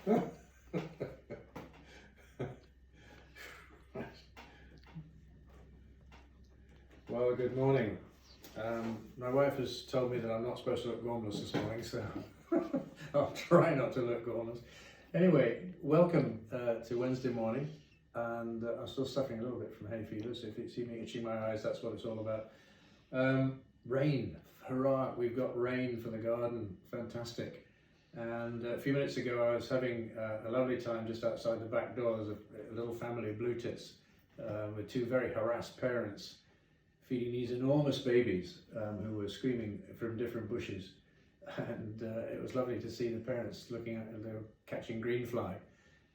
Well, good morning. My wife has told me that I'm not supposed to look gormless this morning, so I'll try not to look gormless. Anyway, welcome to Wednesday morning, and I'm still suffering a little bit from hay fever, so if you see me itching my eyes, that's what it's all about. Rain, hurrah, we've got rain for the garden, fantastic. And a few minutes ago I was having a lovely time just outside the back door. There's a little family of blue tits with two very harassed parents feeding these enormous babies who were screaming from different bushes. And it was lovely to see the parents looking at and they were catching greenfly.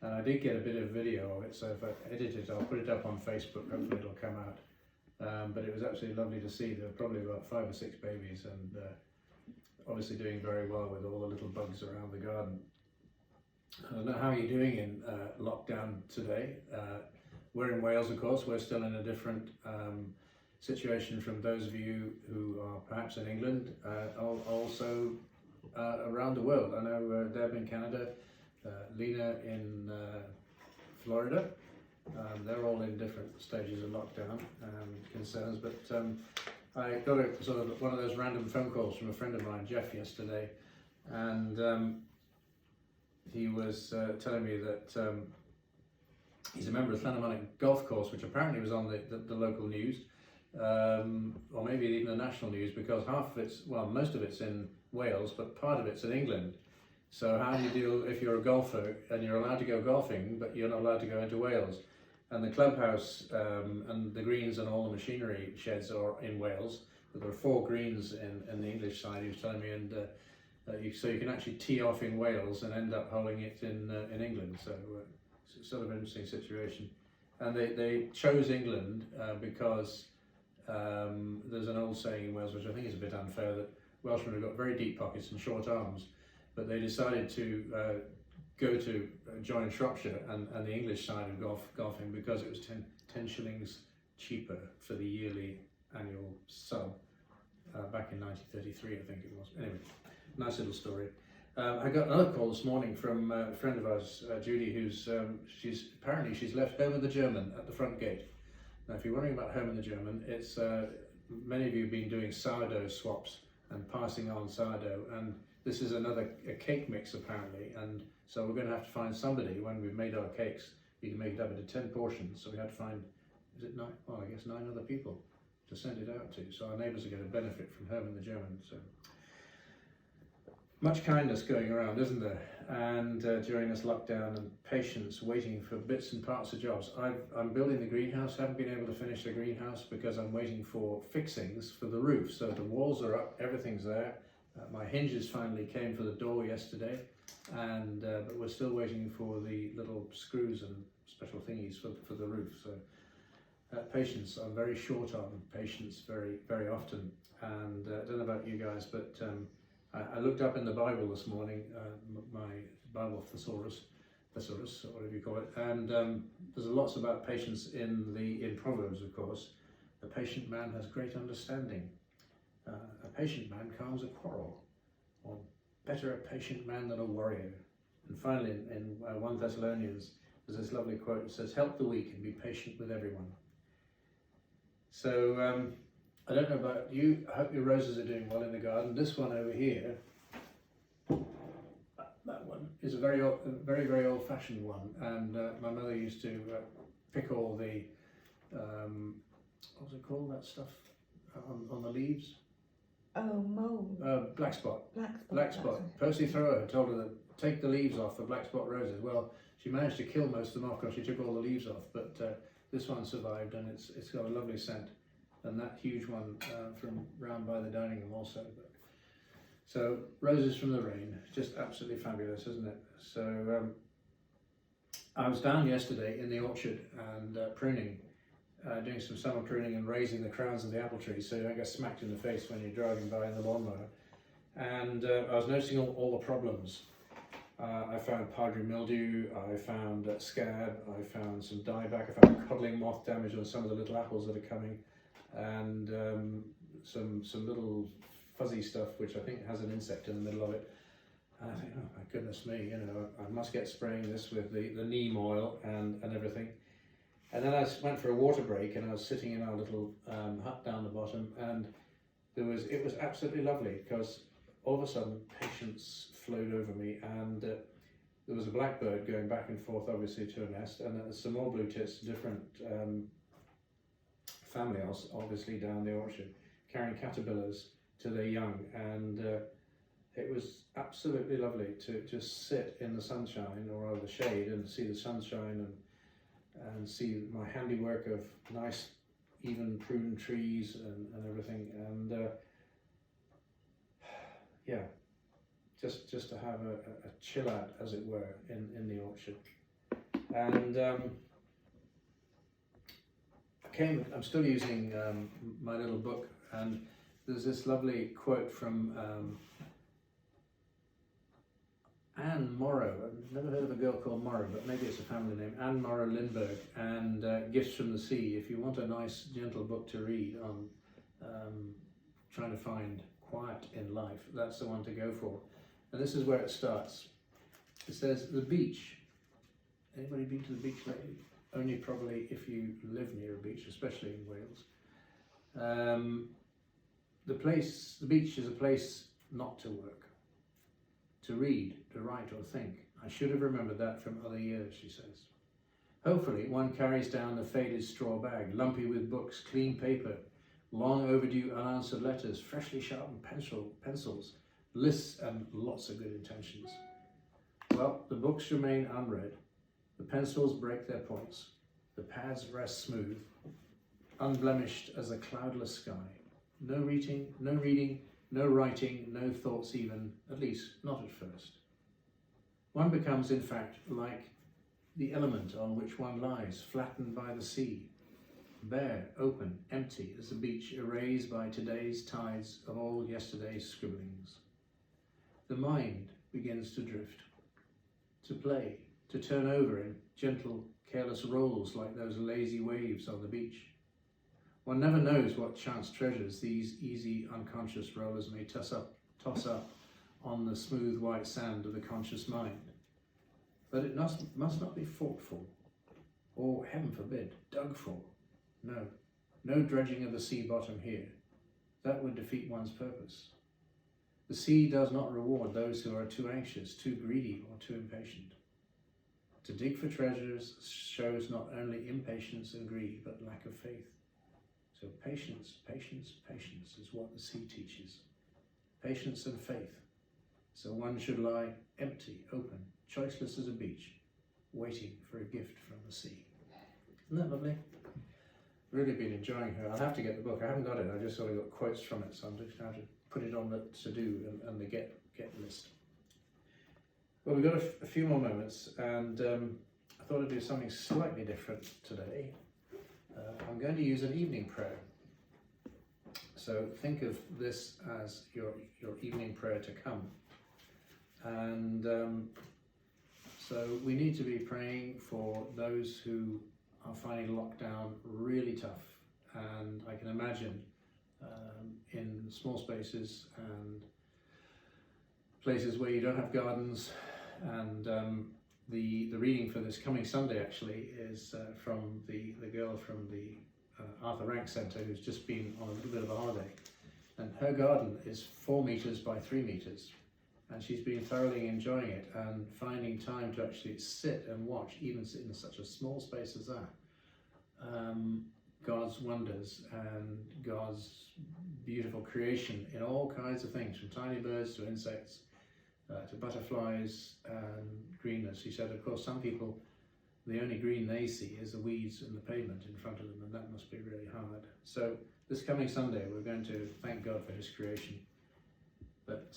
And I did get a bit of video of it, so if I edit it, I'll put it up on Facebook, hopefully it'll come out. But it was absolutely lovely to see. There were probably about 5 or 6 babies, and obviously doing very well with all the little bugs around the garden. I don't know how you're doing in lockdown today. We're in Wales, of course. We're still in a different situation from those of you who are perhaps in England, also around the world. I know Deb in Canada, Lena in Florida. They're all in different stages of lockdown concerns, but I got a sort of one of those random phone calls from a friend of mine, Jeff, yesterday, and he was telling me that he's a member of Llanymynech Golf Course, which apparently was on the local news, or maybe even the national news, because half of it's, well, most of it's in Wales, but part of it's in England. So how do you deal if you're a golfer and you're allowed to go golfing, but you're not allowed to go into Wales? And the clubhouse and the greens and all the machinery sheds are in Wales, but there are 4 greens in the English side, he was telling me, and so you can actually tee off in Wales and end up holding it in England. So it's sort of an interesting situation. And they chose England because there's an old saying in Wales, which I think is a bit unfair, that Welshmen have got very deep pockets and short arms, but they decided to go to join Shropshire and the English side of golfing because it was 10 shillings cheaper for the yearly annual sub back in 1933, I think it was. Anyway, nice little story. I got another call this morning from a friend of ours, Judy, who's apparently she's left Home of the German at the front gate. Now, if you're wondering about Home of the German, it's many of you have been doing sourdough swaps and passing on sourdough, and this is a cake mix apparently, and so we're going to have to find somebody when we've made our cakes. You can make it up into 10 portions, so we had to find, is it 9? Well, I guess 9 other people to send it out to. So our neighbours are going to benefit from Home and the German. So much kindness going around, isn't there? And during this lockdown, and patience waiting for bits and parts of jobs. I'm building the greenhouse. Haven't been able to finish the greenhouse because I'm waiting for fixings for the roof. So the walls are up, everything's there. My hinges finally came for the door yesterday, and but we're still waiting for the little screws and special thingies for the roof. So patience, I'm very short on patience very often, and I don't know about you guys, but I looked up in the Bible this morning, my Bible thesaurus, or whatever you call it, and there's lots about patience in Proverbs, of course. The patient man has great understanding. A patient man calms a quarrel, or better a patient man than a warrior. And finally, in 1 Thessalonians, there's this lovely quote. It says, "Help the weak and be patient with everyone." So I don't know about you. I hope your roses are doing well in the garden. This one over here, that one is a very old-fashioned one, and my mother used to pick all the what was it called? That stuff on the leaves. Oh, mold. Black spot. Black spot. Percy Thoreau had told her to take the leaves off the black spot roses. Well, she managed to kill most of them off because she took all the leaves off, but this one survived, and it's got a lovely scent. And that huge one from round by the dining room also. So roses from the rain, just absolutely fabulous, isn't it? So I was down yesterday in the orchard and pruning. Doing some summer pruning and raising the crowns of the apple trees so you don't get smacked in the face when you're driving by in the lawnmower. And I was noticing all the problems. I found powdery mildew, I found scab, I found some dieback, I found codling moth damage on some of the little apples that are coming, and some little fuzzy stuff which I think has an insect in the middle of it. And I think, oh my goodness me, you know, I must get spraying this with the neem oil and everything. And then I went for a water break, and I was sitting in our little hut down the bottom, and it was absolutely lovely, because all of a sudden patience flowed over me, and there was a blackbird going back and forth, obviously, to a nest, and some more blue tits, different family, obviously, down the orchard, carrying caterpillars to their young, and it was absolutely lovely to just sit in the sunshine, or rather the shade, and see the sunshine and see my handiwork of nice, even pruned trees and everything, and yeah, just to have a chill out, as it were, in the orchard. And I'm still using my little book, and there's this lovely quote from Anne Morrow. I've never heard of a girl called Morrow, but maybe it's a family name. Anne Morrow Lindbergh, and Gifts from the Sea. If you want a nice, gentle book to read on trying to find quiet in life, that's the one to go for. And this is where it starts. It says, the beach. Anybody been to the beach lately? Only probably if you live near a beach, especially in Wales. The beach is a place not to work, to read, to write or think. I should have remembered that from other years, she says. Hopefully one carries down the faded straw bag, lumpy with books, clean paper, long overdue unanswered letters, freshly sharpened pencils, lists and lots of good intentions. Well, the books remain unread, the pencils break their points, the pads rest smooth, unblemished as a cloudless sky. No reading, no writing, no thoughts even, at least not at first. One becomes, in fact, like the element on which one lies, flattened by the sea, bare, open, empty as the beach erased by today's tides of all yesterday's scribblings. The mind begins to drift, to play, to turn over in gentle, careless rolls like those lazy waves on the beach. One never knows what chance treasures these easy, unconscious rollers may toss up on the smooth white sand of the conscious mind. But it must not be fought for, or, heaven forbid, dug for. No dredging of the sea bottom here. That would defeat one's purpose. The sea does not reward those who are too anxious, too greedy, or too impatient. To dig for treasures shows not only impatience and greed, but lack of faith. So patience, patience, patience is what the sea teaches. Patience and faith. So one should lie empty, open, choiceless as a beach, waiting for a gift from the sea. Isn't that lovely? Really been enjoying her. I'll have to get the book. I haven't got it. I just sort of got quotes from it, so I'm just going to put it on the to-do and the get list. Well, we've got a few more moments, and I thought I'd do something slightly different today. I'm going to use an evening prayer. So think of this as your evening prayer to come. And so we need to be praying for those who are finding lockdown really tough. And I can imagine in small spaces and places where you don't have gardens, and the reading for this coming Sunday actually is from the girl from the Arthur Rank Centre, who's just been on a little bit of a holiday, and her garden is 4 meters by 3 meters, and she's been thoroughly enjoying it and finding time to actually sit and watch, even in such a small space as that, God's wonders and God's beautiful creation in all kinds of things, from tiny birds to insects, to butterflies and greenness. He said, of course, some people, the only green they see is the weeds and the pavement in front of them, and that must be really hard. So this coming Sunday, we're going to thank God for his creation. But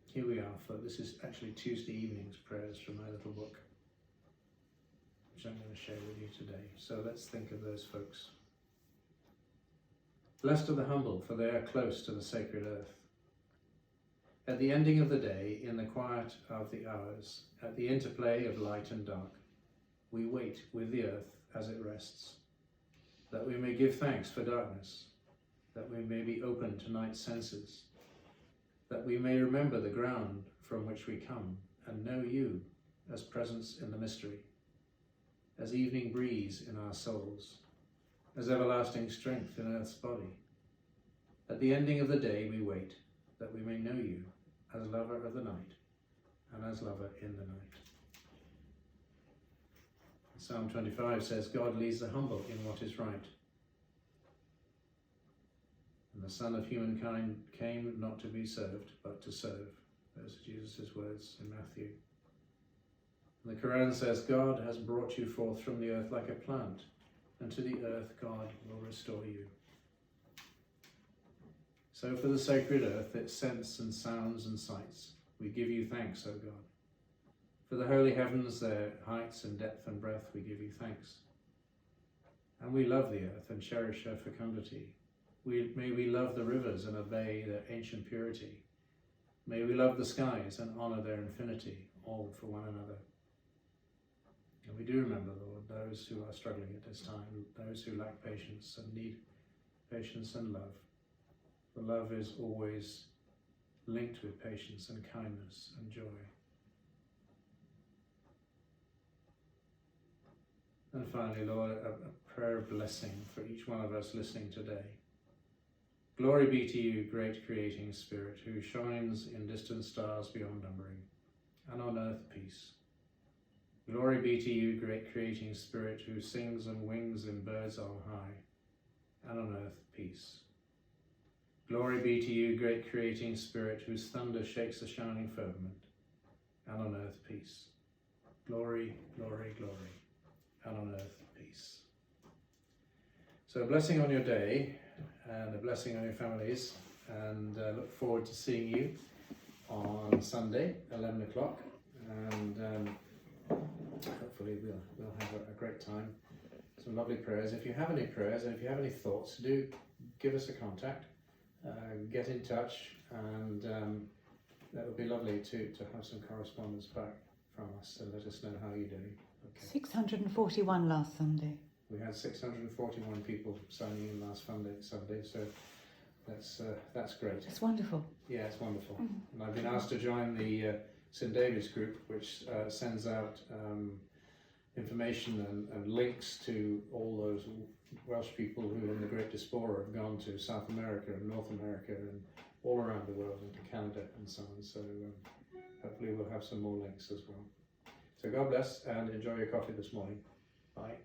here we are, for this is actually Tuesday evening's prayers from my little book, which I'm going to share with you today. So let's think of those folks. Blessed are the humble, for they are close to the sacred earth. At the ending of the day, in the quiet of the hours, at the interplay of light and dark, we wait with the earth as it rests, that we may give thanks for darkness, that we may be open to night's senses, that we may remember the ground from which we come and know you as presence in the mystery, as evening breeze in our souls, as everlasting strength in earth's body. At the ending of the day we wait, that we may know you as lover of the night and as lover in the night. Psalm 25 says, God leads the humble in what is right. And the Son of Humankind came not to be served, but to serve. Those are Jesus' words in Matthew. And the Quran says, God has brought you forth from the earth like a plant, and to the earth God will restore you. So for the sacred earth, its scents and sounds and sights, we give you thanks, O God. For the holy heavens, their heights and depth and breadth, we give you thanks. And we love the earth and cherish her fecundity. May we love the rivers and obey their ancient purity. May we love the skies and honour their infinity, all for one another. And we do remember, Lord, those who are struggling at this time, those who lack patience and need patience and love. For love is always linked with patience and kindness and joy. And finally, Lord, a prayer of blessing for each one of us listening today. Glory be to you, great creating Spirit, who shines in distant stars beyond numbering, and on earth peace. Glory be to you, great creating Spirit, who sings and wings in birds on high, and on earth peace. Glory be to you, great creating Spirit, whose thunder shakes the shining firmament, and on earth peace. Glory, glory, glory, and on earth peace. So a blessing on your day, and a blessing on your families, and look forward to seeing you on Sunday, 11 o'clock, and hopefully we'll have a great time. Some lovely prayers. If you have any prayers and if you have any thoughts, do give us a contact, get in touch, and that would be lovely to have some correspondence back from us and let us know how you're doing. Okay. 641 last Sunday. We had 641 people signing in last Sunday, so that's great. It's wonderful. Yeah, it's wonderful. And I've been asked to join the St David's group, which sends out information and links to all those Welsh people who in the Great Diaspora have gone to South America and North America and all around the world, into Canada and so on. So hopefully we'll have some more links as well. So God bless and enjoy your coffee this morning. Bye.